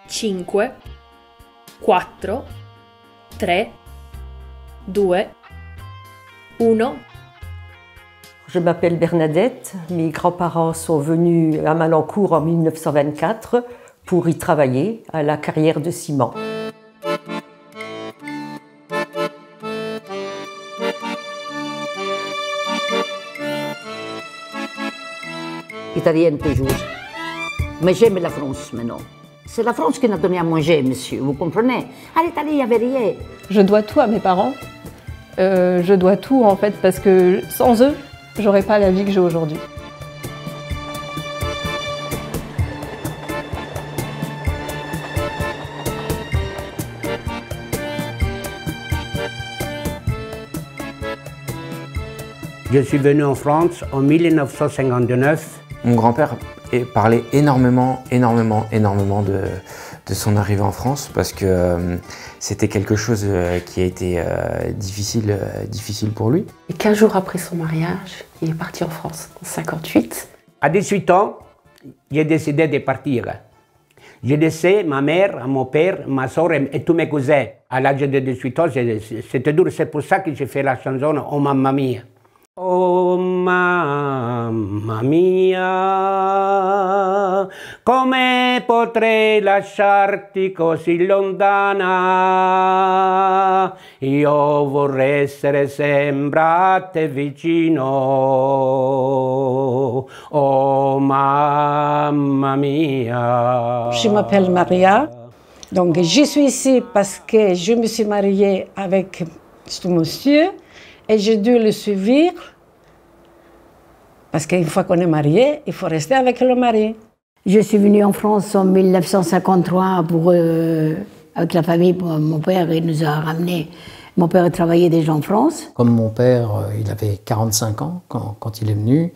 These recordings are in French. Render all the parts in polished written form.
5, 4, 3, 2, 1. Je m'appelle Bernadette, mes grands-parents sont venus à Malancourt en 1924 pour y travailler à la carrière de ciment. Italienne toujours. Mais j'aime la France maintenant. C'est la France qui nous a donné à manger, monsieur, vous comprenez? À l'Italie, il n'y avait rien. Je dois tout à mes parents. Je dois tout en fait parce que sans eux, j'aurais pas la vie que j'ai aujourd'hui. Je suis venu en France en 1959. Mon grand-père parlait énormément de son arrivée en France parce que c'était quelque chose qui a été difficile pour lui. Et 15 jours après son mariage, il est parti en France, en 58. À 18 ans, j'ai décidé de partir. J'ai laissé ma mère, mon père, ma soeur et tous mes cousins. À l'âge de 18 ans, c'était dur, c'est pour ça que j'ai fait la chanson « Oh mamma mia ». Oh mamma mia, come potrei lasciarti così lontana? Io vorrei essere sempre a te vicino. Oh mamma mia. Je m'appelle Maria, donc je suis ici parce que je me suis mariée avec ce monsieur. Et j'ai dû le suivre, parce qu'une fois qu'on est marié, il faut rester avec le mari. Je suis venue en France en 1953 avec la famille. Mon père il nous a ramenés. Mon père travaillait déjà en France. Comme mon père, il avait 45 ans quand il est venu.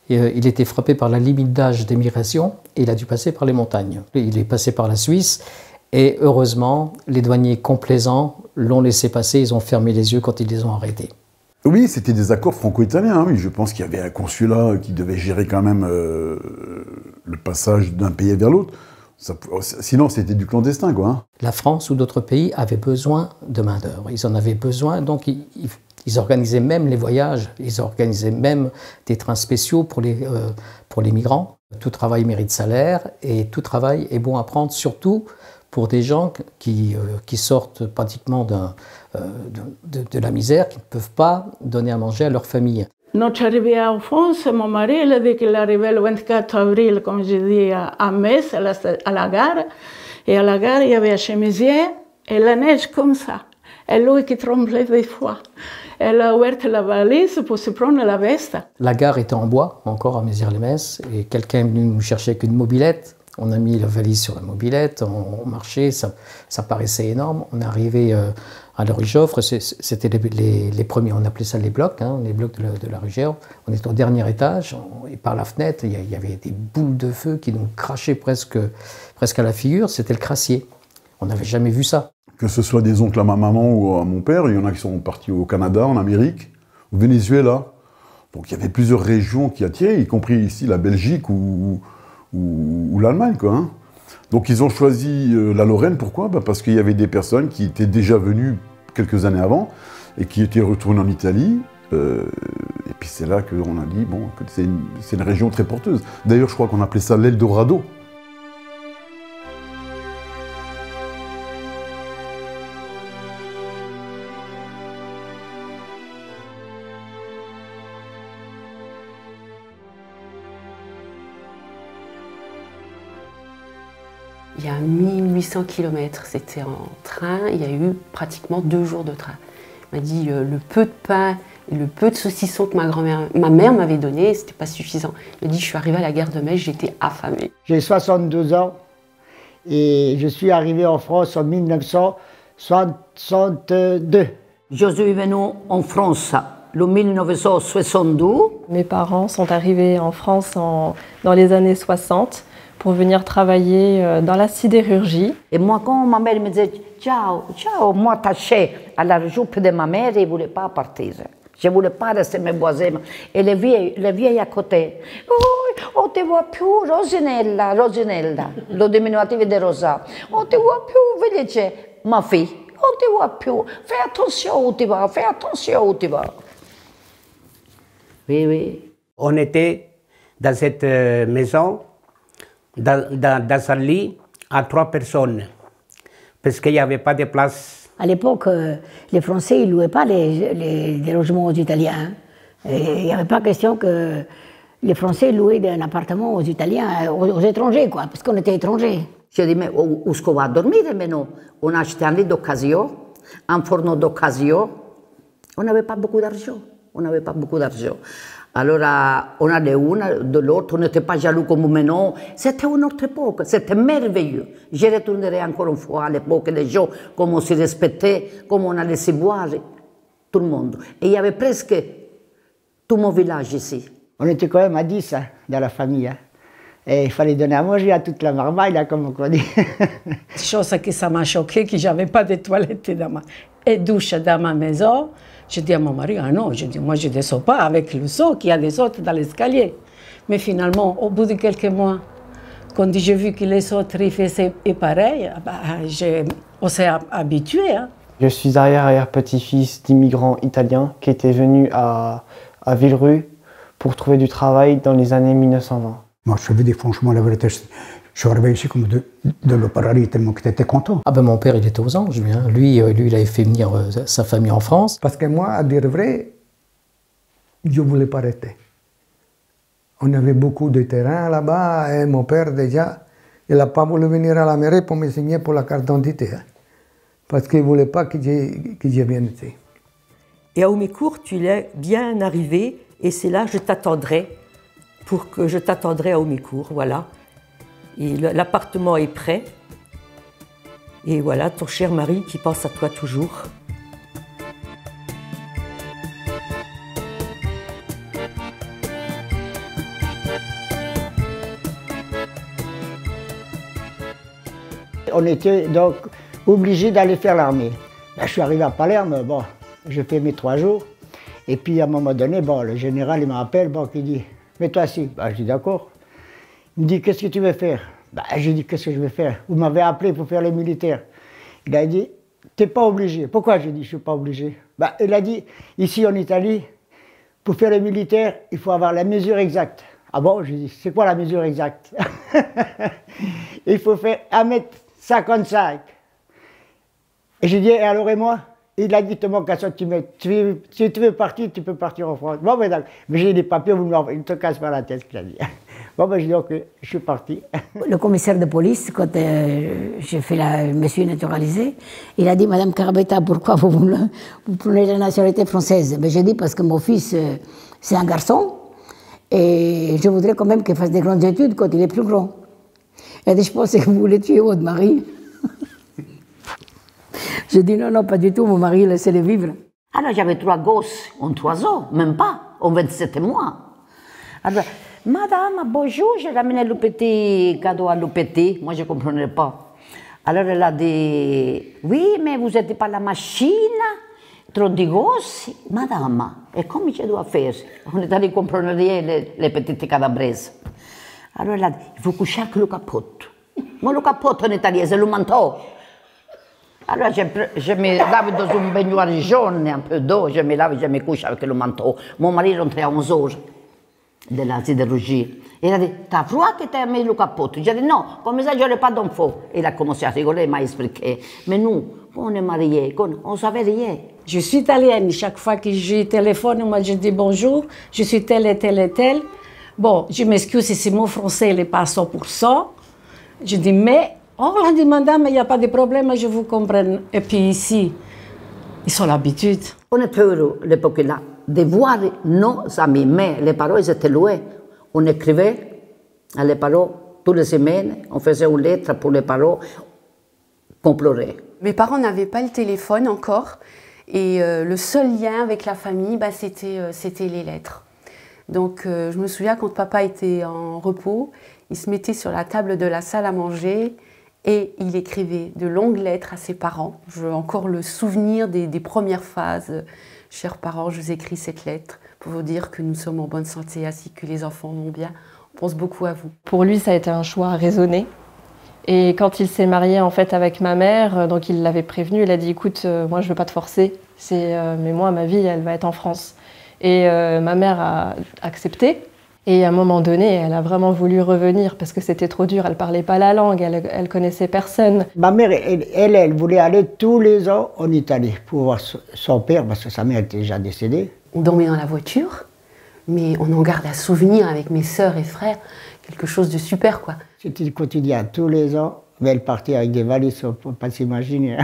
Il était frappé par la limite d'âge d'émigration et il a dû passer par les montagnes. Il est passé par la Suisse et heureusement, les douaniers complaisants l'ont laissé passer. Ils ont fermé les yeux quand ils les ont arrêtés. Oui, c'était des accords franco-italiens. Hein, oui. Je pense qu'il y avait un consulat qui devait gérer quand même le passage d'un pays vers l'autre. Sinon, c'était du clandestin, quoi. Hein. La France ou d'autres pays avaient besoin de main-d'œuvre. Ils en avaient besoin, donc ils organisaient même les voyages. Ils organisaient même des trains spéciaux pour les migrants. Tout travail mérite salaire et tout travail est bon à prendre, surtout pour des gens qui sortent pratiquement de la misère, qui ne peuvent pas donner à manger à leur famille. Notre arrivée en France, mon mari, il a dit qu'il arrivait le 24 avril, comme je dis, à Metz, à la gare. Et à la gare, il y avait un chemisier et la neige comme ça. Et lui qui tremblait des fois. Elle a ouvert la valise pour se prendre la veste. La gare était en bois, encore à Mézières-les-Messes, et quelqu'un est venu nous chercher avec une mobilette. On a mis la valise sur la mobilette, on marchait, ça paraissait énorme. On est arrivé à la rue Joffre, c'était les premiers, on appelait ça les blocs de la rue Joffre. On était au dernier étage, et par la fenêtre, il y avait des boules de feu qui nous crachaient presque à la figure, c'était le crassier. On n'avait jamais vu ça. Que ce soit des oncles à ma maman ou à mon père, il y en a qui sont partis au Canada, en Amérique, au Venezuela. Donc il y avait plusieurs régions qui attiraient, y compris ici la Belgique ou l'Allemagne, quoi. Hein. Donc ils ont choisi la Lorraine, pourquoi? Parce qu'il y avait des personnes qui étaient déjà venues quelques années avant et qui étaient retournées en Italie. Et puis c'est là qu'on a dit, bon, c'est une région très porteuse. D'ailleurs, je crois qu'on appelait ça l'Eldorado. Il y a 1800 km, c'était en train, il y a eu pratiquement 2 jours de train. Il m'a dit le peu de pain et le peu de saucisson que ma mère m'avait donné, c'était pas suffisant. Il m'a dit je suis arrivée à la gare de Metz, j'étais affamée. J'ai 62 ans et je suis arrivée en France en 1962. Je suis venue en France en 1962. Mes parents sont arrivés en France dans les années 60. Pour venir travailler dans la sidérurgie. Et moi, quand ma mère me disait « Ciao, ciao », moi, attaché à la jupe de ma mère, elle ne voulait pas partir. Je ne voulais pas rester mes voisins. Et les vieilles à côté. Oh, on ne te voit plus, Rosinella, Rosinella. Le diminutif de Rosa. On ne te voit plus, Felice, ma fille. On ne te voit plus. Fais attention où tu vas, fais attention où tu vas. Oui, oui. On était dans cette maison, dans un lit, à 3 personnes, parce qu'il n'y avait pas de place. À l'époque, les Français ne louaient pas les logements aux Italiens. Il n'y avait pas question que les Français louaient un appartement aux Italiens, aux étrangers, quoi, parce qu'on était étrangers. J'ai dit, mais où est-ce qu'on va dormir maintenant? On a acheté un lit d'occasion, un fourneau d'occasion. On n'avait pas beaucoup d'argent. On n'avait pas beaucoup d'argent. Alors, on a de l'une, de l'autre, on n'était pas jaloux comme maintenant. C'était une autre époque, c'était merveilleux. Je retournerai encore une fois à l'époque des gens, comme on se respectait, comme on allait se boire, tout le monde. Et il y avait presque tout mon village ici. On était quand même à 10 hein, dans la famille. Hein. Et il fallait donner à manger à toute la marmaille, là, comme on dit. Chose que ça m'a choqué, que je n'avais pas de toilette et douche dans ma maison. Je dis à mon mari, ah non, je dis, moi je ne descends pas avec le seau qu'il y a des autres dans l'escalier. Mais finalement, au bout de quelques mois, quand j'ai vu que les autres faisaient pareil, on s'est habitué. Hein. Je suis arrière-petit-fils d'immigrants italiens qui étaient venus à Villerue pour trouver du travail dans les années 1920. Moi, je veux dire franchement la vérité, je suis arrivé ici comme de le paradis tellement que j'étais content. Ah ben mon père, il était aux anges, lui. Hein. Lui, il avait fait venir sa famille en France. Parce que moi, à dire vrai, je ne voulais pas rester. On avait beaucoup de terrain là-bas et mon père, déjà, il n'a pas voulu venir à la mairie pour me signer pour la carte d'identité. Hein, parce qu'il ne voulait pas que je vienne ici. Et à Haumécourt, tu es bien arrivé et c'est là que je t'attendrai, pour que je t'attendrai à Haumécourt, voilà. Et l'appartement est prêt. Et voilà, ton cher mari qui pense à toi toujours. On était donc obligés d'aller faire l'armée. Ben, je suis arrivé à Palerme, bon, j'ai fait mes 3 jours. Et puis à un moment donné, bon, le général il m'appelle, bon, il dit, mets-toi assis. Ben, je dis d'accord. Il me dit, qu'est-ce que tu veux faire? Ben, je dis, qu'est-ce que je vais faire? Vous m'avez appelé pour faire les militaires. Il a dit, t'es pas obligé. Pourquoi? Je dis, je suis pas obligé. Ben, il a dit, ici en Italie, pour faire les militaires, il faut avoir la mesure exacte. Ah bon? Je dis, c'est quoi la mesure exacte? Il faut faire 1m55. Et j'ai dit, et alors et moi? Il a dit, te manque à centimètres. Si tu veux partir, tu peux partir en France. Bon, mais d'accord. Mais j'ai des papiers, vous ne te casse pas la tête, il a dit. Bon, ben je dis, ok, je suis parti. Le commissaire de police, quand je me suis naturalisée, il a dit, Madame Carabetta, pourquoi vous prenez la nationalité française? Ben, j'ai dit, parce que mon fils, c'est un garçon, et je voudrais quand même qu'il fasse des grandes études quand il est plus grand. Il a dit, je pensais que vous voulez tuer votre mari. J'ai dit, non, non, pas du tout, mon mari, laissez-le vivre. Alors j'avais 3 gosses en 3 ans, même pas, en 27 mois. Alors, Madame, bonjour, j'ai ramené le petit cadeau à le petit. Moi, je ne comprenais pas. Alors, elle a dit, oui, mais vous n'êtes pas la machine, trop de gosses. Madame, et comment je dois faire? On est allé comprendre rien, les petites calabraises. Alors, elle a dit, il faut coucher avec le capote. Moi, le capote en italien, c'est le manteau. Alors, je me lave dans un baignoire jaune, un peu d'eau, je me lave et je me couche avec le manteau. Mon mari rentrait à 11 heures. De la sidérurgie. Il a dit, t'as froid que t'as mis le capot? J'ai dit, non, comme ça, je n'aurai pas d'enfant. Il a commencé à rigoler, il m'a expliqué. Mais nous, quand on est mariés, on ne savait rien. Je suis italienne. Chaque fois que je téléphone, moi, je dis bonjour, je suis telle et telle et telle. Bon, je m'excuse si mon français n'est pas à 100%. Je dis, mais, oh, on a dit, madame, il n'y a pas de problème, je vous comprends. Et puis ici, ils ont l'habitude. On était heureux, l'époque là, de voir nos amis, mais les parents ils étaient loin. On écrivait à les parents toutes les semaines, on faisait une lettre pour les parents, qu'on pleurait. Mes parents n'avaient pas le téléphone encore, et le seul lien avec la famille, bah, c'était les lettres. Donc je me souviens quand papa était en repos, il se mettait sur la table de la salle à manger et il écrivait de longues lettres à ses parents. J'ai encore le souvenir des premières phases. Chers parents, je vous écris cette lettre pour vous dire que nous sommes en bonne santé ainsi que les enfants vont bien. On pense beaucoup à vous. Pour lui, ça a été un choix raisonné. Et quand il s'est marié en fait avec ma mère, donc il l'avait prévenu, il a dit écoute, moi je veux pas te forcer, mais moi ma vie elle va être en France. Et ma mère a accepté. Et à un moment donné, elle a vraiment voulu revenir parce que c'était trop dur. Elle parlait pas la langue, elle connaissait personne. Ma mère, elle voulait aller tous les ans en Italie pour voir son père parce que sa mère était déjà décédée. On dormait dans la voiture, mais on en garde un souvenir avec mes sœurs et frères, quelque chose de super quoi. C'était le quotidien, tous les ans, mais elle partait avec des valises, on ne peut pas s'imaginer.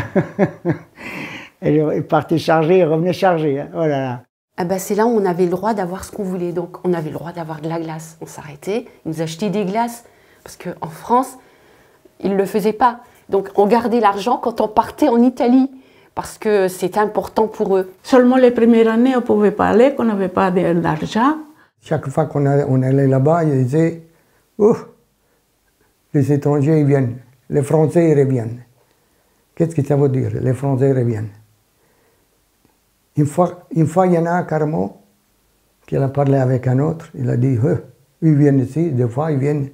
Elle partait chargée, elle revenait chargée, oh là là. Ah bah c'est là où on avait le droit d'avoir ce qu'on voulait, donc on avait le droit d'avoir de la glace. On s'arrêtait, ils nous achetaient des glaces, parce qu'en France, ils ne le faisaient pas. Donc on gardait l'argent quand on partait en Italie, parce que c'était important pour eux. Seulement les premières années, on ne pouvait pas aller, qu'on n'avait pas d'argent. Chaque fois qu'on allait là-bas, ils disaient « Oh, les étrangers ils viennent, les Français ils reviennent. » Qu'est-ce que ça veut dire, les Français reviennent? Une fois, il y en a carrément qui a parlé avec un autre, il a dit ils viennent ici, des fois ils viennent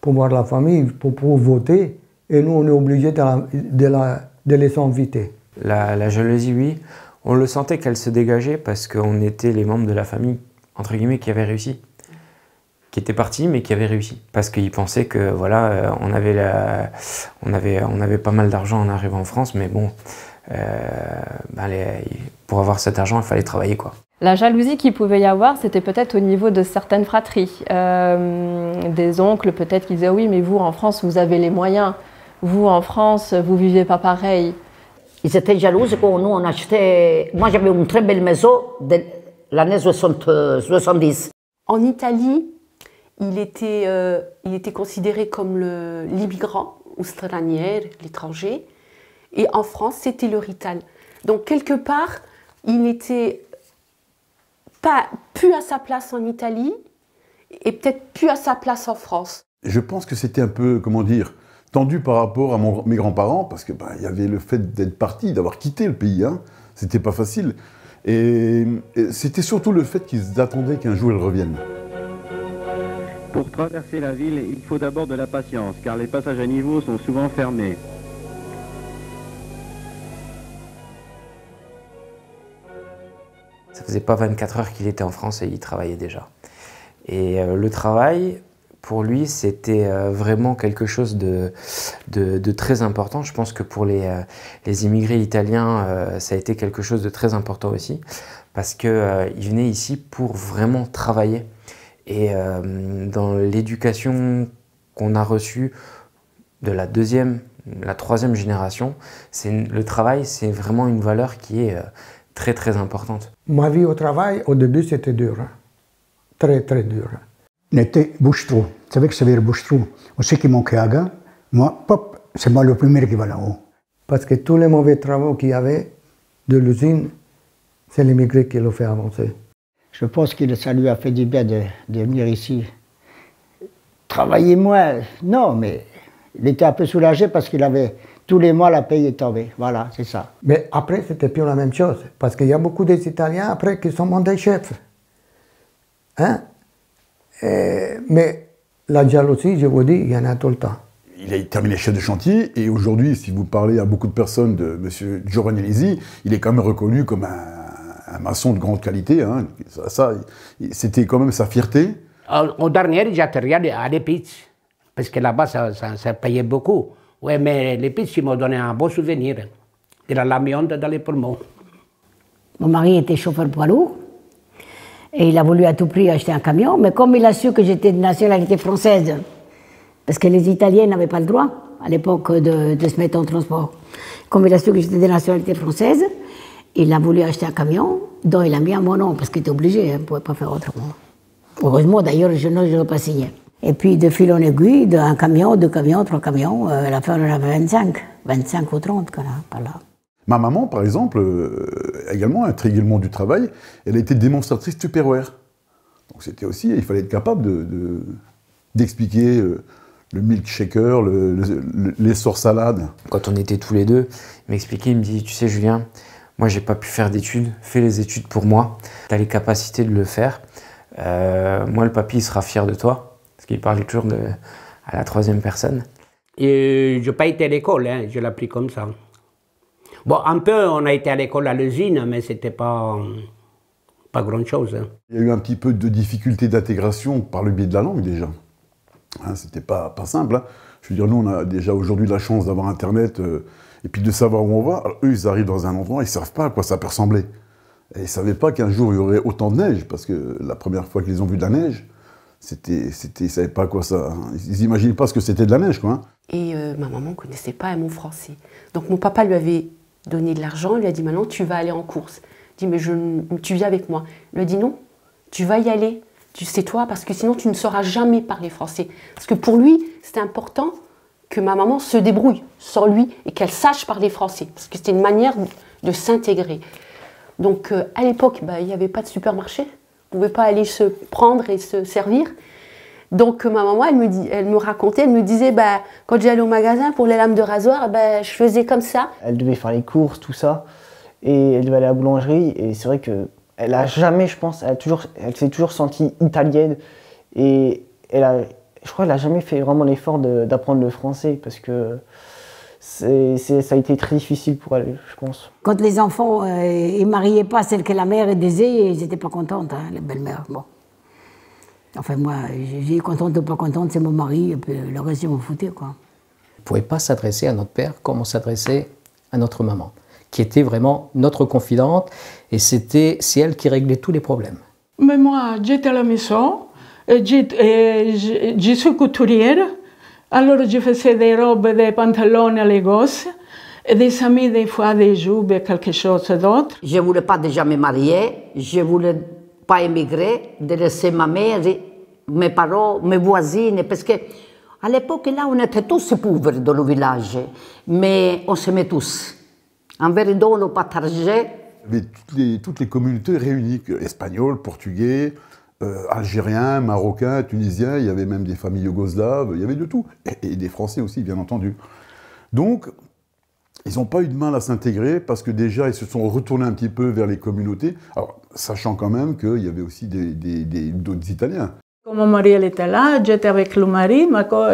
pour voir la famille, pour voter, et nous on est obligés de les inviter. La jalousie, oui, on le sentait qu'elle se dégageait parce qu'on était les membres de la famille, entre guillemets, qui avaient réussi. Qui étaient partis, mais qui avaient réussi. Parce qu'ils pensaient que, voilà, on avait pas mal d'argent en arrivant en France, mais bon, pour avoir cet argent, il fallait travailler, quoi. La jalousie qu'il pouvait y avoir, c'était peut-être au niveau de certaines fratries. Des oncles, peut-être, qui disaient « Oui, mais vous, en France, vous avez les moyens. Vous, en France, vous vivez pas pareil. » Ils étaient jaloux quand nous, on achetait... Moi, j'avais une très belle maison de l'année 70. En Italie, il était considéré comme l'immigrant, ou stranier, l'étranger. Et en France, c'était le rital. Donc, quelque part, il n'était plus à sa place en Italie et peut-être plus à sa place en France. Je pense que c'était un peu, comment dire, tendu par rapport à mes grands-parents, parce que y avait le fait d'être parti, d'avoir quitté le pays. Hein. C'était pas facile. Et c'était surtout le fait qu'ils attendaient qu'un jour ils reviennent. Pour traverser la ville, il faut d'abord de la patience, car les passages à niveau sont souvent fermés. Ça faisait pas 24 heures qu'il était en France et il travaillait déjà. Et le travail, pour lui, c'était vraiment quelque chose de très important. Je pense que pour les immigrés italiens, ça a été quelque chose de très important aussi, parce qu'ils venaient ici pour vraiment travailler. Et dans l'éducation qu'on a reçue de la deuxième, la troisième génération, le travail, c'est vraiment une valeur qui est très très importante. Ma vie au travail, au début, c'était dur. Hein. Très très dur. On était bouche-trou. Tu savais que ça veut dire bouche-trou. On sait qu'il manquait à gars. Moi, pop, c'est moi le premier qui va là-haut. Parce que tous les mauvais travaux qu'il y avait de l'usine, c'est l'immigré qui l'ont fait avancer. Je pense que ça lui a fait du bien de venir ici. Travailler moins, non, mais il était un peu soulagé parce qu'il avait tous les mois la paye est tombée. Voilà, c'est ça. Mais après, c'était plus la même chose. Parce qu'il y a beaucoup des Italiens après qui sont mandés chefs. Hein? Mais la jalousie, je vous dis, il y en a tout le temps. Il a terminé chef de chantier et aujourd'hui, si vous parlez à beaucoup de personnes de M. Giovanni Lisi, il est quand même reconnu comme un maçon de grande qualité. Hein. Ça, c'était quand même sa fierté. Au dernier, j'atterris à l'Épice, parce que là-bas, ça payait beaucoup. Oui, mais l'Épice, ils m'ont donné un beau souvenir. Il a l'amiante dans les poumons. Mon mari était chauffeur poids lourd. Et il a voulu à tout prix acheter un camion, mais comme il a su que j'étais de nationalité française, parce que les Italiens n'avaient pas le droit à l'époque de se mettre en transport, comme il a su que j'étais de nationalité française, il a voulu acheter un camion dont il a mis à mon nom, parce qu'il était obligé, hein, on ne pouvait pas faire autrement. Heureusement d'ailleurs, je n'ai pas signé. Et puis de fil en aiguille, d'un camion, deux camions, trois camions, à la fin on en avait 25 ou 30 par là. Ma maman, par exemple, également intriguée le monde du travail, elle a été démonstratrice Tupperware. Donc c'était aussi, il fallait être capable d'expliquer le milkshaker, les sorts salades. Quand on était tous les deux, il m'expliquait, il me dit, tu sais Julien, Moi, j'ai pas pu faire d'études, fais les études pour moi. Tu as les capacités de le faire. Moi, le papy, il sera fier de toi, parce qu'il parle toujours à la troisième personne. Et je n'ai pas été à l'école, hein, je l'ai appris comme ça. Bon, un peu, on a été à l'école à l'usine, mais c'était pas grand-chose. Hein. Il y a eu un petit peu de difficulté d'intégration par le biais de la langue, déjà. Hein, c'était pas simple. Hein. Je veux dire, nous, on a déjà aujourd'hui la chance d'avoir Internet et puis de savoir où on va. Alors, eux, ils arrivent dans un endroit, ils ne savent pas à quoi ça peut ressembler. Et ils ne savaient pas qu'un jour, il y aurait autant de neige, parce que la première fois qu'ils ont vu de la neige, ils ne savaient pas à quoi ça... Ils n'imaginaient pas ce que c'était de la neige, quoi. Hein. Et ma maman ne connaissait pas un mot français. Donc mon papa lui avait donné de l'argent, il lui a dit, maintenant, tu vas aller en course. Il dit, mais tu viens avec moi. Il lui a dit, non, tu vas y aller. Tu sais toi, parce que sinon, tu ne sauras jamais parler français. Parce que pour lui, c'était important que ma maman se débrouille sans lui et qu'elle sache parler français. Parce que c'était une manière de s'intégrer. Donc, à l'époque, il n'y avait pas de supermarché. On ne pouvait pas aller se prendre et se servir. Donc, ma maman, elle me racontait, elle me disait, quand j'allais au magasin pour les lames de rasoir, je faisais comme ça. Elle devait faire les courses, tout ça. Et elle devait aller à la boulangerie. Et c'est vrai qu'elle n'a jamais, je pense, elle s'est toujours sentie italienne. Et je crois qu'elle n'a jamais fait vraiment l'effort d'apprendre le français. Parce que ça a été très difficile pour elle, je pense. Quand les enfants ne mariaient pas celle que la mère disait, ils n'étaient pas contentes, hein, les belles-mères. Bon. Enfin, moi, j'ai contente ou pas contente, c'est mon mari, et puis le reste, je m'en foutais, quoi. On ne pouvait pas s'adresser à notre père comme on s'adressait à notre maman, qui était vraiment notre confidente, et c'est elle qui réglait tous les problèmes. Mais moi, j'étais à la maison, je suis couturière, alors je faisais des robes, des pantalons à les gosses, et des amis, des fois, des jupes, quelque chose d'autre. Je ne voulais pas déjà me marier, je ne voulais pas émigrer, de laisser ma mère, mes parents, mes voisines, parce qu'à l'époque, là, on était tous pauvres dans le village, mais on s'aimait tous. En vérité, on partageait. Il y avait toutes les communautés réunies, espagnols, portugais, algériens, marocains, tunisiens, il y avait même des familles yougoslaves, il y avait de tout, et des Français aussi, bien entendu. Donc, ils n'ont pas eu de mal à s'intégrer parce que déjà, ils se sont retournés un petit peu vers les communautés, alors, sachant quand même qu'il y avait aussi d'autres Italiens. Quand mon mari était là, j'étais avec le mari, mais quand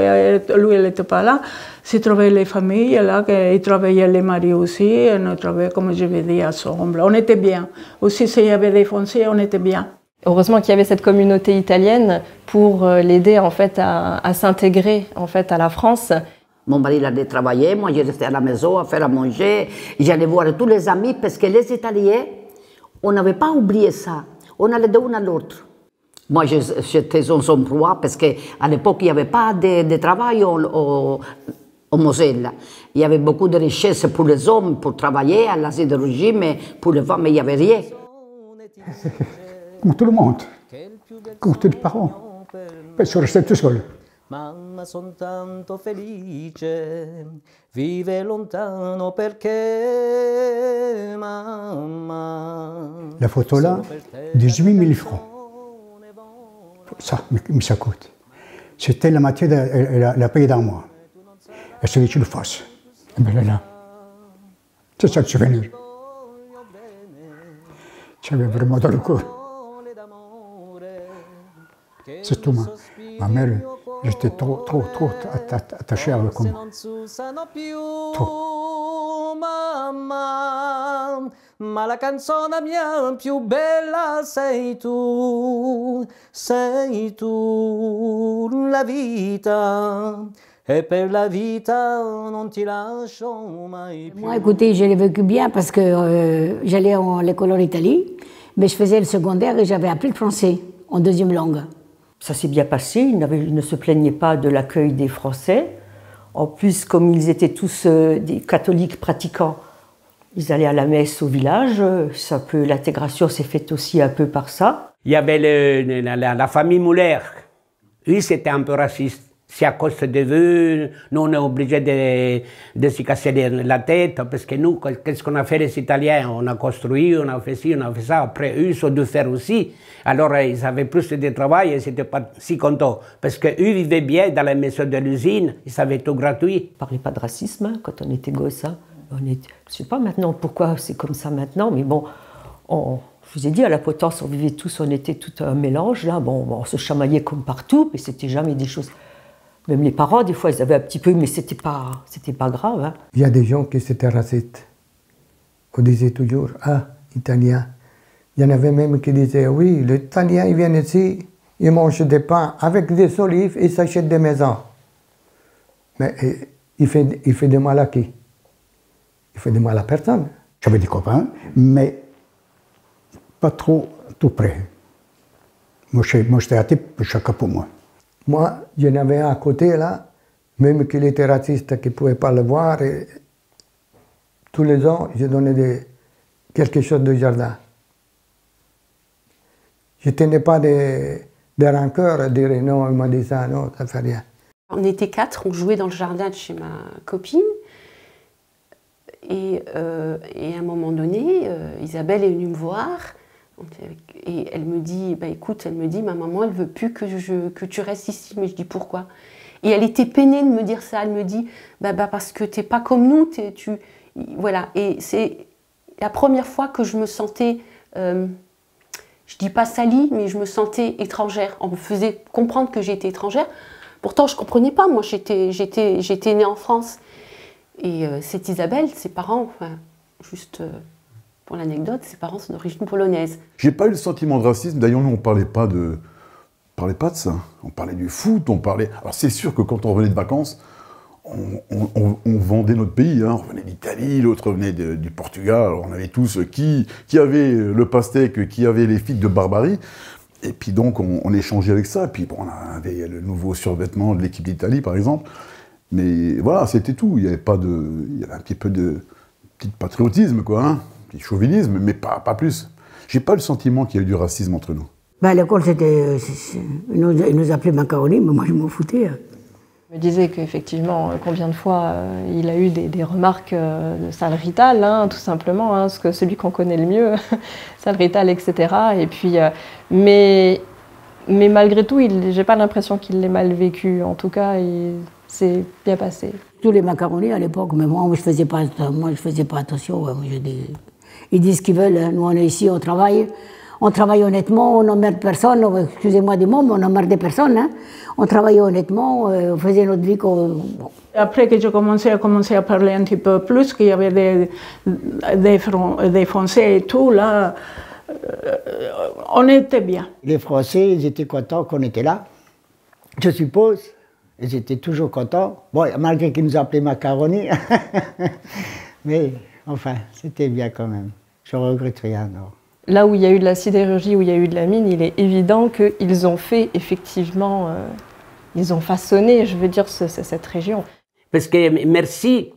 lui n'était pas là, j'ai trouvé les familles là, ils travaillaient les maris aussi, et nous travaillions, comme je l'ai dit, ensemble. On était bien. Aussi, s'il y avait des Français, on était bien. Heureusement qu'il y avait cette communauté italienne pour l'aider en fait à s'intégrer en fait à la France. Mon mari allait travailler, moi je restais à la maison à faire à manger. J'allais voir tous les amis parce que les Italiens, on n'avait pas oublié ça. On allait de l'un à l'autre. Moi j'étais sans emploi parce qu'à l'époque il n'y avait pas de travail au Moselle. Il y avait beaucoup de richesses pour les hommes pour travailler à la sidérurgie, mais pour les femmes il n'y avait rien. Comme tout le monde, comme tous les parents. Je suis resté tout seul. Mamma son tanto felice, vive lontano perché mamma. La photo là, 18 000 francs. Ça, mais ça coûte. C'était la moitié de la paye d'un mois. Et c'est que tu le fasses. Et bien là, c'est ça le souvenir. J'avais vraiment dans le corps. C'est tout, ma mère, j'étais trop attaché avec moi. Trop. Mamma, ma la canzone mia più bella sei tu, la vita, e per la vita non ti lascio mai più. Moi, écoutez, je l'ai vécu bien parce que j'allais à l'école en Italie, mais je faisais le secondaire et j'avais appris le français en deuxième langue. Ça s'est bien passé, ils ne se plaignaient pas de l'accueil des Français. En plus, comme ils étaient tous des catholiques pratiquants, ils allaient à la messe au village. L'intégration s'est faite aussi un peu par ça. Il y avait la famille Muller. Eux, c'était un peu raciste. C'est à cause de eux, nous on est obligés de se casser la tête, parce que nous, qu'est-ce qu'on a fait les Italiens? On a construit, on a fait ci, on a fait ça. Après, eux, ils ont dû faire aussi. Alors, ils avaient plus de travail et ils n'étaient pas si contents. Parce qu'eux vivaient bien dans la maison de l'usine, ils avaient tout gratuit. On ne parlait pas de racisme hein, quand on était gosse. Hein. Je ne sais pas maintenant pourquoi c'est comme ça maintenant, mais bon, je vous ai dit, à la Potence, on vivait tous, on était tout un mélange, là. Bon, on se chamaillait comme partout, mais c'était jamais des choses... Même les parents, des fois, ils avaient un petit peu, mais c'était pas grave. Hein. Il y a des gens qui étaient racistes. On disait toujours, ah, italien. Il y en avait même qui disaient, oui, les Italiens, ils viennent ici, ils mangent des pains avec des olives et s'achètent des maisons. Mais il fait du mal à qui? Il fait du mal à personne. J'avais des copains, mais pas trop tout près. Moi, j'étais à type, chacun pour moi. Moi, j'en avais un à côté, là, même qu'il était raciste, qu'il ne pouvait pas le voir. Et tous les ans, je donnais quelque chose de jardin. Je ne tenais pas des rancœurs à dire non, il m'a dit ça, non, ça ne fait rien. On était 4, on jouait dans le jardin de chez ma copine. Et à un moment donné, Isabelle est venue me voir. Et elle me dit, bah écoute, ma maman, elle veut plus que tu restes ici. Mais je dis, pourquoi? Et elle était peinée de me dire ça. Elle me dit, bah parce que t'es pas comme nous. Voilà. Et c'est la première fois que je me sentais, je dis pas salie, mais je me sentais étrangère. On me faisait comprendre que j'étais étrangère. Pourtant, je comprenais pas. Moi, j'étais née en France. Et c'est Isabelle, ses parents, enfin, juste... Pour l'anecdote, ses parents sont d'origine polonaise. J'ai pas eu le sentiment de racisme. D'ailleurs, nous, on parlait pas de ça. On parlait du foot, on parlait... Alors, c'est sûr que quand on revenait de vacances, on vendait notre pays. Hein. On revenait d'Italie, l'autre revenait du Portugal. Alors, on avait tous qui avait le pastèque, qui avait les figues de Barbarie. Et puis donc, on échangeait avec ça. Et puis, bon, on avait le nouveau survêtement de l'équipe d'Italie, par exemple. Mais voilà, c'était tout. Il y avait un petit peu de petit patriotisme, quoi, hein. Chauvinisme, mais pas plus. J'ai pas le sentiment qu'il y a eu du racisme entre nous. À l'école, ils nous appelaient macaroni, mais moi je m'en foutais. Il me disait qu'effectivement, combien de fois il a eu des remarques de sale rital, hein, tout simplement, hein, parce que celui qu'on connaît le mieux, sale rital, etc. Et puis, mais malgré tout, j'ai pas l'impression qu'il l'ait mal vécu. En tout cas, c'est bien passé. Tous les macaronis à l'époque, mais moi je faisais pas attention. Ouais, ils disent ce qu'ils veulent. Hein. Nous, on est ici, on travaille honnêtement, on n'emmerde personne. Excusez-moi du mot, mais on n'emmerdait personne. Hein. On travaillait honnêtement, on faisait notre vie comme... Bon. Après que j'ai commencé à parler un petit peu plus, qu'il y avait des Français et tout, là, on était bien. Les Français, ils étaient contents qu'on était là, je suppose. Ils étaient toujours contents. Bon, malgré qu'ils nous appelaient macaroni. Mais enfin, c'était bien quand même. Je ne regrette rien. Non. Là où il y a eu de la sidérurgie, où il y a eu de la mine, il est évident qu'ils ont fait effectivement, ils ont façonné, je veux dire, cette région. Parce que merci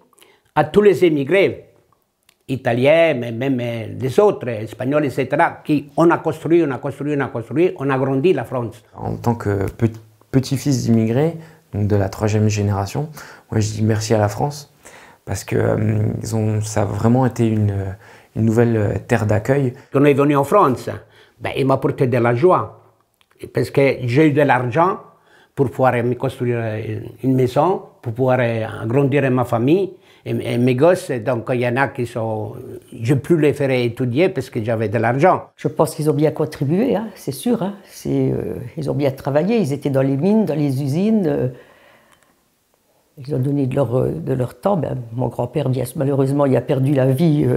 à tous les émigrés, italiens, mais même les autres, espagnols, etc., qui on a construit, on a grandi la France. En tant que petit-fils d'immigrés, donc de la 3e génération, moi je dis merci à la France, parce que ça a vraiment été une nouvelle terre d'accueil. Quand on est venu en France, ben, il m'a apporté de la joie, parce que j'ai eu de l'argent pour pouvoir me construire une maison, pour pouvoir agrandir ma famille et mes gosses. Donc il y en a qui sont... Je ne peux plus les faire étudier parce que j'avais de l'argent. Je pense qu'ils ont bien contribué, hein, c'est sûr. Hein. Ils ont bien travaillé, ils étaient dans les mines, dans les usines. Ils ont donné de leur temps. Ben, mon grand-père, malheureusement, il a perdu la vie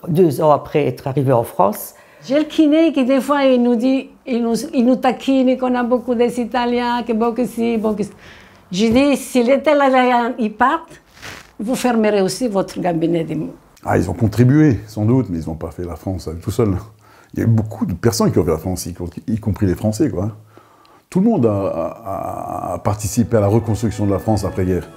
2 ans après être arrivé en France. J'ai le kiné qui des fois il nous dit, il nous taquine qu'on a beaucoup des Italiens, que beaucoup si, beaucoup. Je dis, si les Italiens ils partent, vous fermerez aussi votre cabinet. Ah, ils ont contribué, sans doute, mais ils n'ont pas fait la France tout seuls. Il y a eu beaucoup de personnes qui ont fait la France, y compris les Français, quoi. Tout le monde a participé à la reconstruction de la France après-guerre.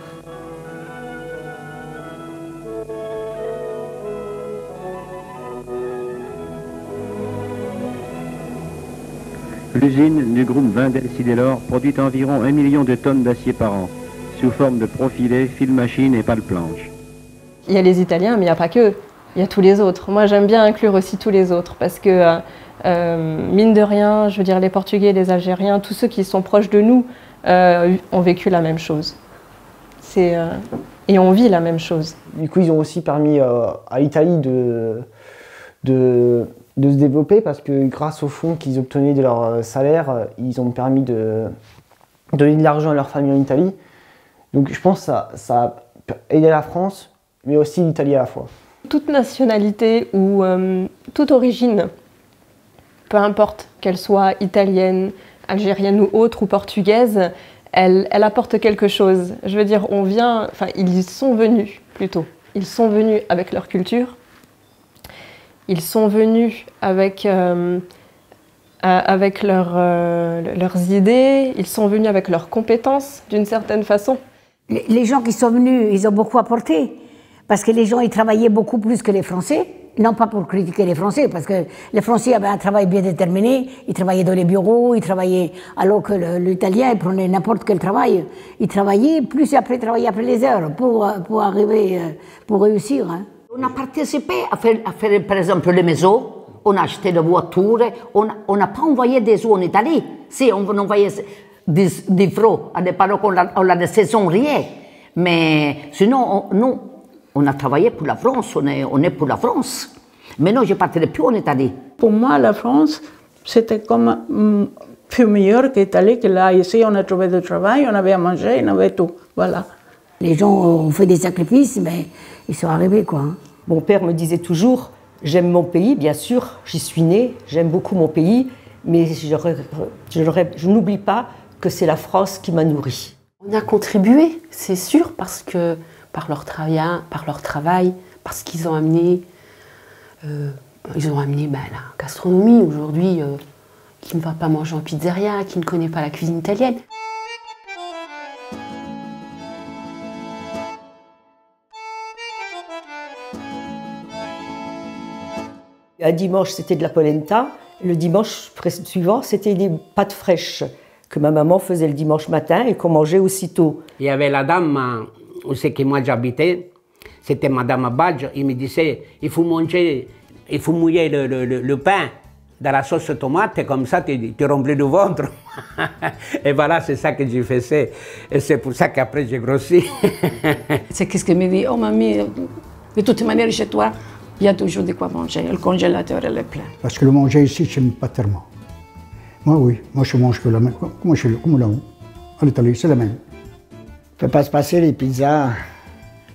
L'usine du groupe Wendel-Sidélor produit environ 1 million de tonnes d'acier par an, sous forme de profilés, fil machine et pale planche. Il y a les Italiens, mais il n'y a pas qu'eux. Il y a tous les autres. Moi, j'aime bien inclure aussi tous les autres, parce que, mine de rien, je veux dire, les Portugais, les Algériens, tous ceux qui sont proches de nous ont vécu la même chose. C'est Et on vit la même chose. Du coup, ils ont aussi permis à l'Italie de se développer parce que grâce aux fonds qu'ils obtenaient de leur salaire, ils ont permis de donner de l'argent à leur famille en Italie. Donc je pense que ça a aidé la France, mais aussi l'Italie à la fois. Toute nationalité ou toute origine, peu importe qu'elle soit italienne, algérienne ou autre, ou portugaise, elle apporte quelque chose. Je veux dire, ils sont venus plutôt. Ils sont venus avec leur culture, ils sont venus avec leurs idées, ils sont venus avec leurs compétences d'une certaine façon. Les gens qui sont venus, ils ont beaucoup apporté. Parce que les gens, ils travaillaient beaucoup plus que les Français. Non pas pour critiquer les Français, parce que les Français avaient un travail bien déterminé. Ils travaillaient dans les bureaux, ils travaillaient, alors que l'Italien, il prenait n'importe quel travail. Il travaillait plus et après, il travaillait après les heures pour arriver, pour réussir. Hein. On a participé à faire, par exemple, les maisons. On a acheté des voitures. On n'a pas envoyé des sous en Italie. Si, on envoyait des francs à des parents qu'on a des saisons rien. Mais sinon, on a travaillé pour la France, on est pour la France. Mais non, je ne partirai plus en Italie. Pour moi, la France, c'était comme plus meilleur qu'Italie, que là, ici, on a trouvé du travail, on avait à manger, on avait tout. Voilà. Les gens ont fait des sacrifices, mais ils sont arrivés, quoi. Mon père me disait toujours, j'aime mon pays, bien sûr, j'y suis né, j'aime beaucoup mon pays, mais je n'oublie pas que c'est la France qui m'a nourri. On a contribué, c'est sûr, parce que par leur travail, parce qu'ils ont amené, la gastronomie aujourd'hui, qui ne va pas manger en pizzeria, qui ne connaît pas la cuisine italienne. Un dimanche, c'était de la polenta. Le dimanche suivant, c'était des pâtes fraîches que ma maman faisait le dimanche matin et qu'on mangeait aussitôt. Il y avait la dame où c'est que moi j'habitais, c'était Madame Badge, il me disait il faut mouiller le pain dans la sauce tomate, comme ça tu remplis le ventre. Et voilà, c'est ça que j'ai fait. Et c'est pour ça qu'après j'ai grossi. C'est qu'est-ce qu'elle me dit, oh mamie, de toute manière chez toi, il y a toujours de quoi manger, le congélateur elle est plein. Parce que le manger ici, je n'aime pas tellement. Moi oui, moi je mange que la même, comme là-haut. En Italie, c'est la même. Il ne peut pas se passer les pizzas,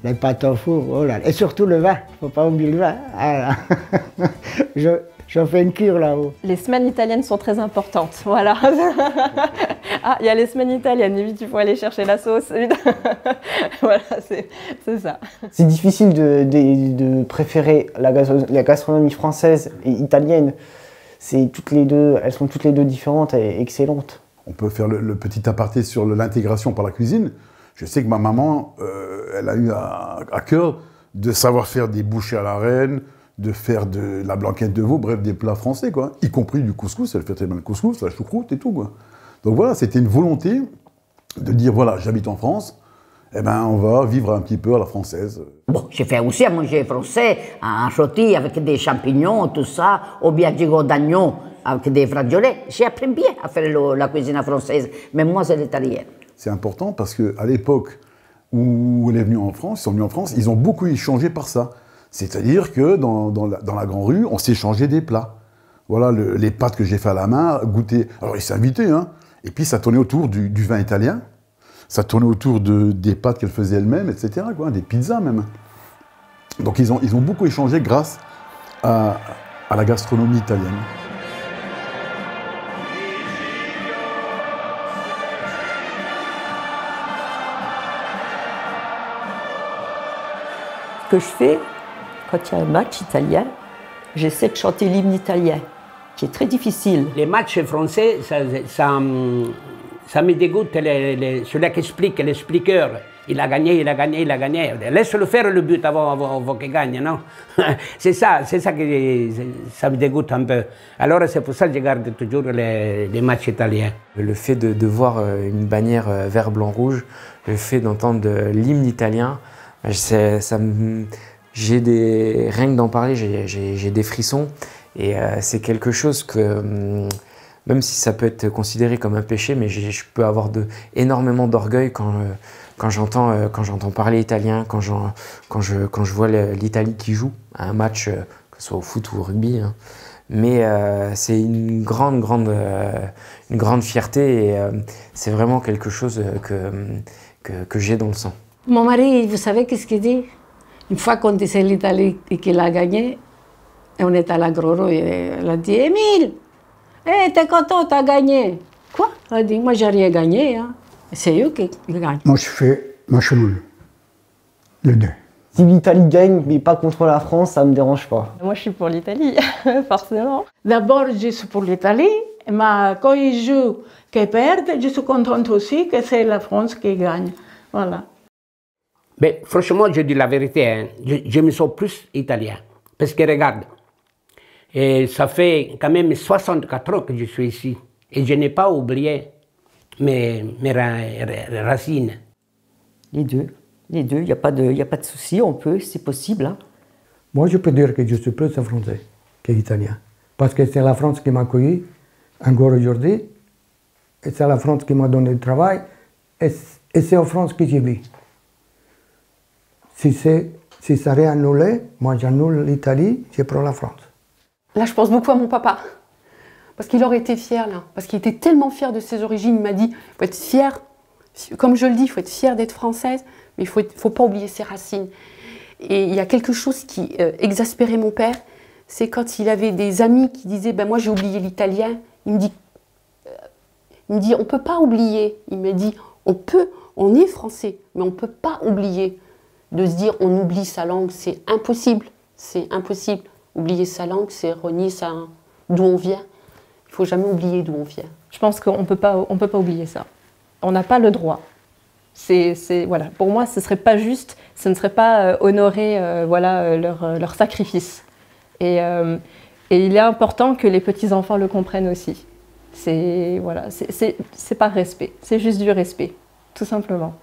les pâtes au four, oh là là. Et surtout le vin, il ne faut pas oublier le vin. Ah j'en fais une cure là-haut. Les semaines italiennes sont très importantes, voilà. Ah, il y a les semaines italiennes, vite il faut aller chercher la sauce. Voilà, c'est ça. C'est difficile de préférer la gastronomie française et italienne. Elles sont toutes les deux différentes et excellentes. On peut faire le petit aparté sur l'intégration par la cuisine. Je sais que ma maman, elle a eu à cœur de savoir faire des bouchées à la reine, de faire de la blanquette de veau, bref, des plats français, quoi. Y compris du couscous, elle fait très bien le couscous, la choucroute et tout, quoi. Donc voilà, c'était une volonté de dire, voilà, j'habite en France, eh ben, on va vivre un petit peu à la française. Bon, j'ai fait aussi à manger français, un rôti avec des champignons, tout ça, au biagigo d'agneau avec des fragiolets. J'ai appris bien à faire la cuisine française, mais moi, c'est l'italien. C'est important parce qu'à l'époque où elle est venue en France, ils sont venus en France, ils ont beaucoup échangé par ça. C'est-à-dire que dans la Grande Rue, on s'échangeait des plats. Voilà, les pâtes que j'ai fait à la main, goûter. Alors, ils s'invitaient, hein. Et puis, ça tournait autour du vin italien. Ça tournait autour des pâtes qu'elle faisait elle-même, etc., quoi, des pizzas même. Donc ils ont beaucoup échangé grâce à la gastronomie italienne. Ce que je fais, quand il y a un match italien, j'essaie de chanter l'hymne italien, qui est très difficile. Les matchs français, ça me dégoûte, celui qui explique, l'expliqueur. Il a gagné, il a gagné, il a gagné. Laisse-le faire le but avant qu'il gagne, non? C'est ça que ça me dégoûte un peu. Alors c'est pour ça que je garde toujours les matchs italiens. Le fait de voir une bannière vert, blanc, rouge, le fait d'entendre l'hymne italien, rien que d'en parler, j'ai des frissons. Et c'est quelque chose que, même si ça peut être considéré comme un péché, mais je peux avoir énormément d'orgueil quand quand j'entends parler italien, quand je vois l'Italie qui joue à un match, que ce soit au foot ou au rugby, hein. Mais c'est une grande fierté et c'est vraiment quelque chose que j'ai dans le sang. Mon mari, vous savez qu'est-ce qu'il dit? Une fois qu'on disait l'Italie et qu'il a gagné, et on était à la Groro, et elle a dit « Émile, t'es content, t'as gagné !» Quoi? Elle a dit « Moi, j'ai rien gagné, hein. C'est eux qui gagnent. » Moi, je fais match nul. Les deux. Si l'Italie gagne, mais pas contre la France, ça me dérange pas. Moi, je suis pour l'Italie, forcément. D'abord, je suis pour l'Italie, mais quand ils jouent qu'ils perdent, je suis contente aussi que c'est la France qui gagne. Voilà. Mais franchement, je dis la vérité, hein, je me sens plus italien. Parce que regarde, et ça fait quand même 64 ans que je suis ici. Et je n'ai pas oublié mes racines. Les deux, il n'y a pas de souci, on peut, c'est possible. Hein. Moi, je peux dire que je suis plus français qu'italien. Parce que c'est la France qui m'a accueilli, encore aujourd'hui, et c'est la France qui m'a donné le travail, et c'est en France que je vis. Si ça réannulé, moi j'annule l'Italie, je prends la France. Là, je pense beaucoup à mon papa. Parce qu'il aurait été fier, là. Parce qu'il était tellement fier de ses origines. Il m'a dit, il faut être fier, comme je le dis, il faut être fier d'être française, mais il ne faut pas oublier ses racines. Et il y a quelque chose qui exaspérait mon père, c'est quand il avait des amis qui disaient, ben moi j'ai oublié l'italien. Il me dit, on ne peut pas oublier. Il m'a dit, on est français, mais on ne peut pas oublier. De se dire, on oublie sa langue, c'est impossible. C'est impossible. Oublier sa langue, c'est renier d'où on vient. Il ne faut jamais oublier d'où on vient. Je pense qu'on ne peut pas oublier ça. On n'a pas le droit. Voilà. Pour moi, ce ne serait pas juste, ce ne serait pas honorer leur sacrifice. Et il est important que les petits-enfants le comprennent aussi. C'est par respect, c'est juste du respect, tout simplement.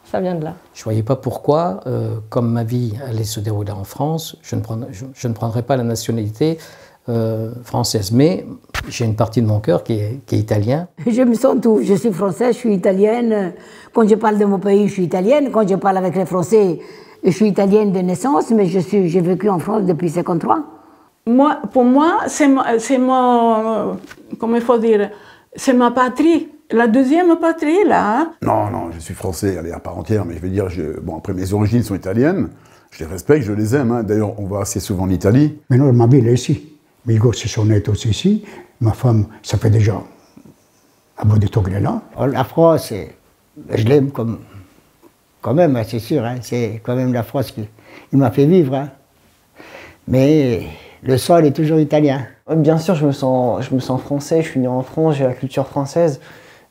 Ça vient de là. Je ne voyais pas pourquoi, comme ma vie allait se dérouler en France, je ne prendrais pas la nationalité française. Mais j'ai une partie de mon cœur qui est italien. Je me sens tout. Je suis française, je suis italienne. Quand je parle de mon pays, je suis italienne. Quand je parle avec les Français, je suis italienne de naissance, mais j'ai vécu en France depuis 1953. Pour moi, c'est comment il faut dire, c'est ma patrie. La deuxième patrie, là. Hein? Non, je suis français, allez, à part entière, mais je veux dire, bon, après, mes origines sont italiennes, je les respecte, je les aime. Hein. D'ailleurs, on va assez souvent en Italie. Mais non, ma ville est ici. Mes gosses sont nés aussi ici. Ma femme, ça fait déjà un bout de temps qu'elle est là. La France, je l'aime quand même, c'est sûr. Hein. C'est quand même la France qui m'a fait vivre. Hein. Mais le sol est toujours italien. Bien sûr, je me sens français, je suis né en France, j'ai la culture française.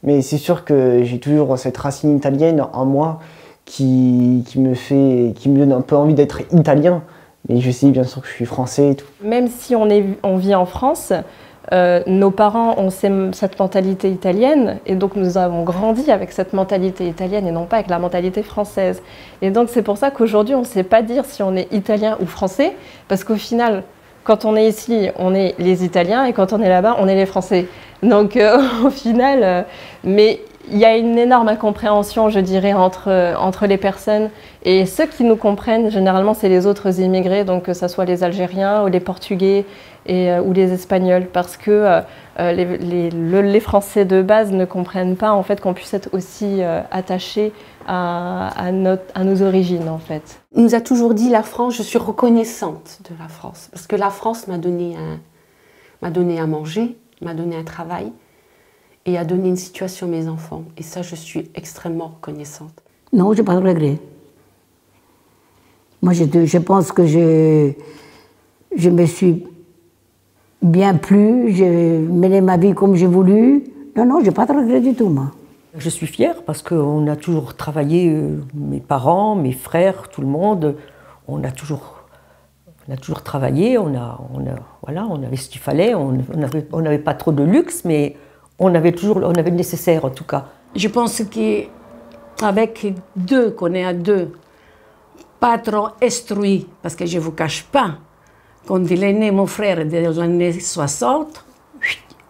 Mais c'est sûr que j'ai toujours cette racine italienne en moi qui me donne un peu envie d'être italien. Mais je sais bien sûr que je suis français et tout. Même si on vit en France, nos parents ont cette mentalité italienne et donc nous avons grandi avec cette mentalité italienne et non pas avec la mentalité française. Et donc c'est pour ça qu'aujourd'hui on ne sait pas dire si on est italien ou français parce qu'au final, quand on est ici, on est les Italiens et quand on est là-bas, on est les Français. Donc au final, mais il y a une énorme incompréhension, je dirais, entre les personnes. Et ceux qui nous comprennent, généralement, c'est les autres immigrés, donc que ce soit les Algériens ou les Portugais ou les Espagnols, parce que les Français de base ne comprennent pas en fait qu'on puisse être aussi attachés à nos origines, en fait. Il nous a toujours dit, la France, je suis reconnaissante de la France, parce que la France m'a donné à manger, m'a donné un travail, et a donné une situation à mes enfants. Et ça, je suis extrêmement reconnaissante. Non, je n'ai pas de regret. Moi, je pense que je me suis bien plu, j'ai mené ma vie comme j'ai voulu. Non, je n'ai pas de regret du tout, moi. Je suis fière parce qu'on a toujours travaillé, mes parents, mes frères, tout le monde, on a toujours travaillé, on avait ce qu'il fallait, on n'avait pas trop de luxe, mais on avait le nécessaire en tout cas. Je pense qu'avec qu'on est à deux, pas trop instruits, parce que je ne vous cache pas, quand il est né mon frère de l'année 60,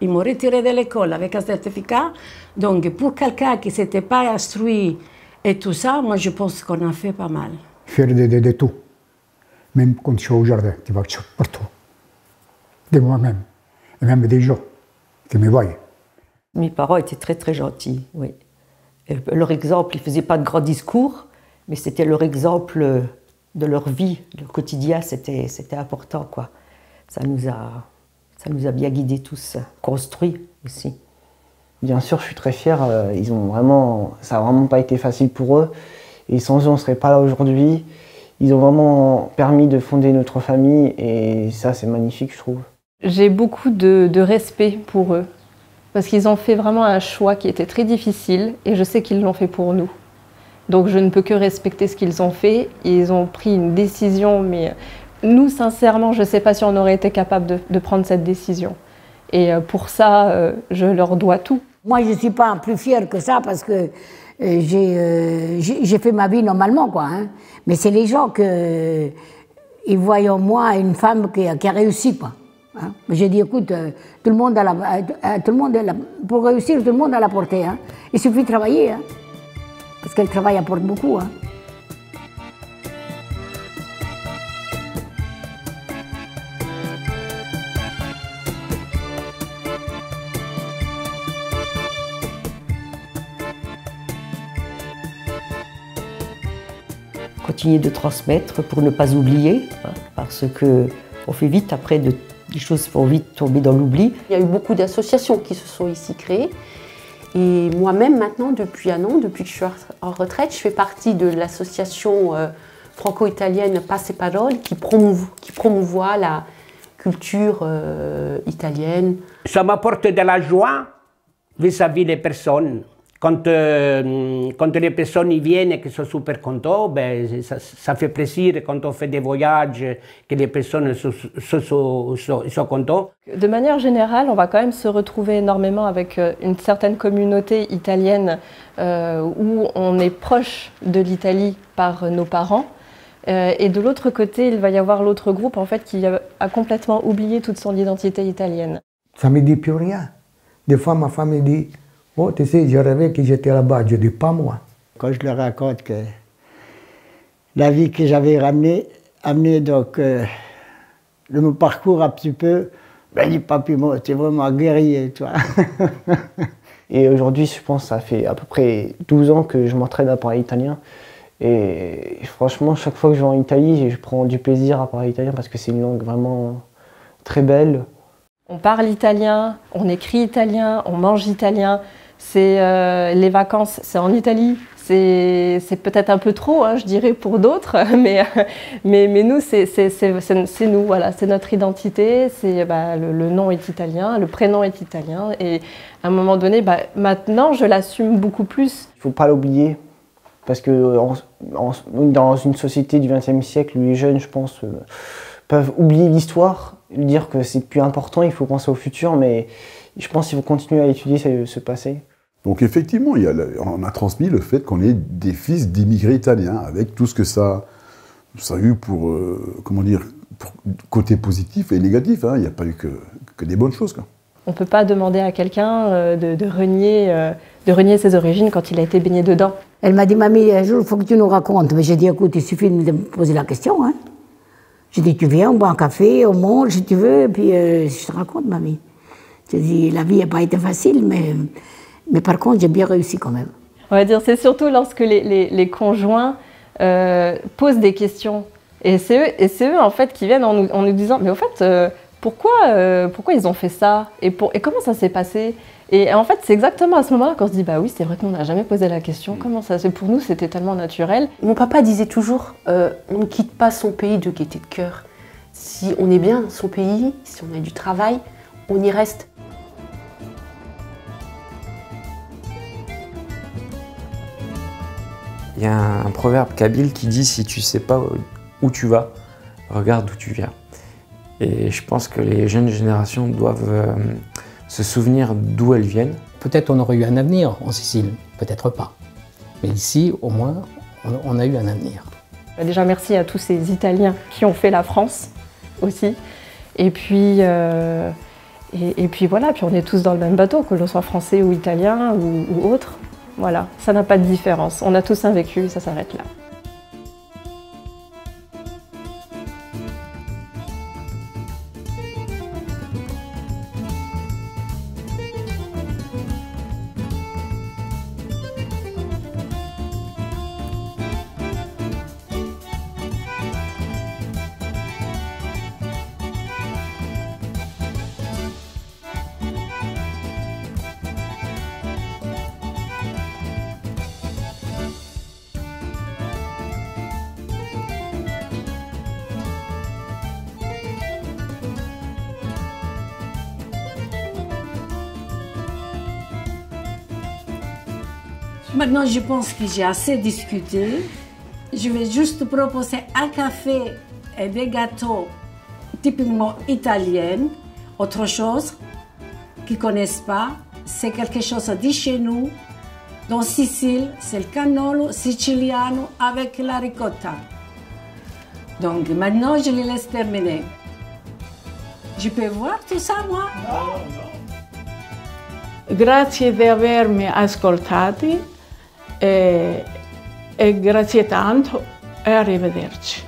ils m'ont retiré de l'école avec un certificat. Donc pour quelqu'un qui ne s'était pas instruit Et tout ça, moi, je pense qu'on a fait pas mal. Faire de tout. Même quand je suis au jardin, tu vas partout. De moi-même. Et même des gens qui me voient. Mes parents étaient très très gentils, oui. Et leur exemple, ils ne faisaient pas de grands discours, mais c'était leur exemple de leur vie, leur quotidien, c'était important, quoi. Ça nous a bien guidés tous, construits aussi. Bien sûr, je suis très fier. Ça n'a vraiment pas été facile pour eux. Et sans eux, on ne serait pas là aujourd'hui. Ils ont vraiment permis de fonder notre famille et ça, c'est magnifique, je trouve. J'ai beaucoup de respect pour eux parce qu'ils ont fait vraiment un choix qui était très difficile et je sais qu'ils l'ont fait pour nous. Donc je ne peux que respecter ce qu'ils ont fait. Ils ont pris une décision, mais nous, sincèrement, je ne sais pas si on aurait été capable de prendre cette décision. Et pour ça, je leur dois tout. Moi, je ne suis pas plus fière que ça parce que j'ai fait ma vie normalement, quoi. Hein. Mais c'est les gens ils voient en moi une femme qui a réussi, quoi. Hein. J'ai dit, écoute, tout le monde pour réussir, tout le monde a la portée. Hein. Il suffit de travailler, hein. Parce que le travail apporte beaucoup. Hein. Continuer de transmettre pour ne pas oublier, hein, parce qu'on fait vite après, les choses font vite tomber dans l'oubli. Il y a eu beaucoup d'associations qui se sont ici créées. Et moi-même maintenant, depuis un an, depuis que je suis en retraite, je fais partie de l'association franco-italienne Passe Parole qui promouvoit la culture italienne. Ça m'apporte de la joie vis-à-vis des personnes. Quand les personnes y viennent et qu'elles sont super contentes, ben, ça fait plaisir. Quand on fait des voyages, que les personnes sont contentes. De manière générale, on va quand même se retrouver énormément avec une certaine communauté italienne où on est proche de l'Italie par nos parents. Et de l'autre côté, il va y avoir l'autre groupe en fait, qui a complètement oublié toute son identité italienne. Ça ne me dit plus rien. Des fois, ma femme me dit « Oh, tu sais, je rêvais que j'étais là-bas. » Je dis « Pas moi. » Quand je leur raconte que la vie que j'avais amené donc, de mon parcours un petit peu, ben, je dis « Papy, moi, tu es vraiment un guerrier, toi. » Et aujourd'hui, je pense que ça fait à peu près 12 ans que je m'entraîne à parler italien. Et franchement, chaque fois que je vais en Italie, je prends du plaisir à parler italien parce que c'est une langue vraiment très belle. On parle italien, on écrit italien, on mange italien. Les vacances, c'est en Italie. C'est peut-être un peu trop, hein, je dirais, pour d'autres, mais nous, c'est nous, voilà, c'est notre identité. Le nom est italien, le prénom est italien. Et à un moment donné, maintenant, je l'assume beaucoup plus. Il ne faut pas l'oublier. Parce que dans une société du XXe siècle, les jeunes, je pense, peuvent oublier l'histoire, dire que c'est plus important, il faut penser au futur, mais je pense qu'il faut continuer à étudier ce passé. Donc effectivement, on a transmis le fait qu'on est des fils d'immigrés italiens, avec tout ce que ça a eu pour, comment dire, pour côté positif et négatif. Hein. Il n'y a pas eu que des bonnes choses, quoi. On ne peut pas demander à quelqu'un de renier ses origines quand il a été baigné dedans. Elle m'a dit, mamie, un jour, il faut que tu nous racontes. Mais j'ai dit, écoute, il suffit de me poser la question. Hein. J'ai dit, tu viens, on boit un café, on mange si tu veux, et puis je te raconte, mamie. J'ai dit, la vie n'a pas été facile, mais par contre, j'ai bien réussi quand même. On va dire, c'est surtout lorsque les conjoints posent des questions. Et c'est eux, en fait, qui viennent en nous disant, mais au fait, pourquoi ils ont fait ça et comment ça s'est passé? Et en fait, c'est exactement à ce moment-là qu'on se dit, bah oui, c'est vrai qu'on n'a jamais posé la question. Comment ça? Pour nous, c'était tellement naturel. Mon papa disait toujours, on ne quitte pas son pays de gaieté de cœur. Si on est bien dans son pays, si on a du travail, on y reste. Il y a un proverbe kabyle qui dit « Si tu ne sais pas où tu vas, regarde d'où tu viens ». Et je pense que les jeunes générations doivent se souvenir d'où elles viennent. Peut-être on aurait eu un avenir en Sicile, peut-être pas. Mais ici, au moins, on a eu un avenir. Déjà, merci à tous ces Italiens qui ont fait la France aussi. Et puis voilà, puis on est tous dans le même bateau, que l'on soit français ou italien ou autre. Voilà, ça n'a pas de différence. On a tous un vécu, ça s'arrête là. Maintenant, je pense que j'ai assez discuté. Je vais juste proposer un café et des gâteaux typiquement italiens. Autre chose qu'ils ne connaissent pas, c'est quelque chose de chez nous. Dans Sicile, c'est le cannolo siciliano avec la ricotta. Donc maintenant, je les laisse terminer. Je peux voir tout ça, moi? Grazie di avermi ascoltati e grazie tanto e arrivederci.